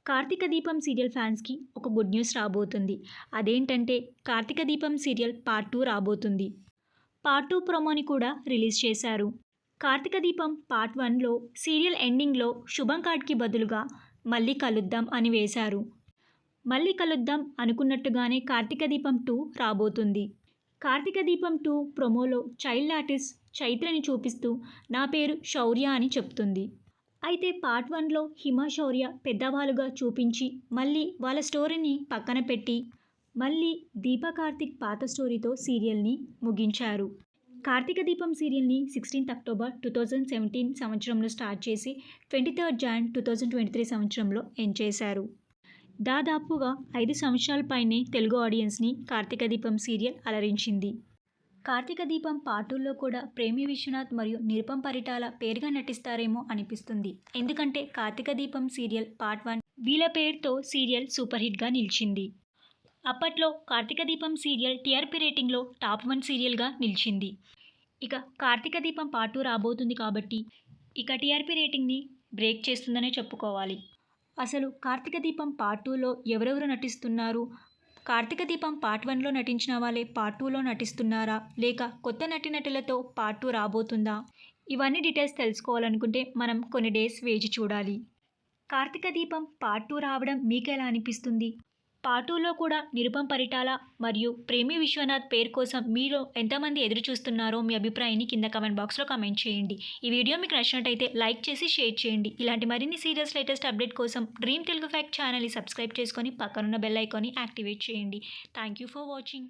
కార్తీక దీపం సీరియల్ ఫ్యాన్స్‌కి ఒక గుడ్ న్యూస్ రాబోతుంది. అదేంటంటే కార్తీక దీపం సీరియల్ పార్ట్ 2 రాబోతుంది. పార్ట్ 2 ప్రోమోని కూడా రిలీజ్ చేశారు. కార్తీక దీపం పార్ట్ 1లో సీరియల్ ఎండింగ్‌లో శుభం కార్డ్‌కి బదులుగా మళ్ళీ కలుద్దాం అని వేశారు. మళ్ళీ కలుద్దాం అనుకున్నట్టుగానే కార్తీక దీపం 2 రాబోతుంది. కార్తీక దీపం 2 ప్రోమోలో చైల్డ్ ఆర్టిస్ట్ చైత్రని చూపిస్తూ నా పేరు శౌర్య అని చెప్తుంది. అయితే పార్ట్ 1లో హిమ శౌర్య పెద్దవాళ్ళుగా చూపించి మళ్ళీ వాళ్ళ స్టోరీని పక్కన పెట్టి మళ్ళీ దీప కార్తిక్ పాత స్టోరీతో సీరియల్ని ముగించారు. కార్తీక దీపం సీరియల్ని 16th అక్టోబర్ 2017 సంవత్సరంలో స్టార్ట్ చేసి 23rd జాన్ 2023 సంవత్సరంలో ఎండ్ చేశారు. దాదాపుగా 5 సంవత్సరాల పైనే తెలుగు ఆడియన్స్ని కార్తీక దీపం సీరియల్ అలరించింది. కార్తీక దీపం పార్ట్ 2లో కూడా ప్రేమి విశ్వనాథ్ మరియు నిరుపమ్ పరిటాల పేరుగా నటిస్తారేమో అనిపిస్తుంది. ఎందుకంటే కార్తీక దీపం సీరియల్ పార్ట్ 1 వీళ్ళ పేరుతో సీరియల్ సూపర్ హిట్గా నిలిచింది. అప్పట్లో కార్తీక దీపం సీరియల్ టీఆర్పీ రేటింగ్లో టాప్ 1 సీరియల్గా నిలిచింది. ఇక కార్తీక దీపం పార్ట్ 2 రాబోతుంది కాబట్టి ఇక టీఆర్పీ రేటింగ్ని బ్రేక్ చేస్తుందనే చెప్పుకోవాలి. అసలు కార్తీక దీపం పార్ట్ 2లో ఎవరెవరు నటిస్తున్నారు, కార్తీక దీపం పార్ట్ 1లో నటించిన వాళ్ళే పార్ట్ 2లో నటిస్తున్నారా, లేక కొత్త నటీనటులతో పార్ట్ 2 రాబోతుందా, ఇవన్నీ డీటెయిల్స్ తెలుసుకోవాలనుకుంటే మనం కొన్ని డేస్ వేచి చూడాలి. కార్తీక దీపం పార్ట్ 2 రావడం మీకు ఎలా అనిపిస్తుంది? పార్ట్ 2లో కూడా నిరుపమ్ పరిటాల మరియు ప్రేమి విశ్వనాథ్ పేరు కోసం మీరు ఎంతమంది ఎదురు చూస్తున్నారో మీ అభిప్రాయాన్ని కింద కమెంట్ బాక్స్లో కమెంట్ చేయండి. ఈ వీడియో మీకు నచ్చినట్టయితే లైక్ చేసి షేర్ చేయండి. ఇలాంటి మరిన్ని సీరియల్స్ లేటెస్ట్ అప్డేట్ కోసం డ్రీమ్ తెలుగు ఫ్యాక్ట్ ఛానల్ని సబ్స్క్రైబ్ చేసుకొని పక్కనున్న బెల్ ఐకాన్ని యాక్టివేట్ చేయండి. Thank you for watching.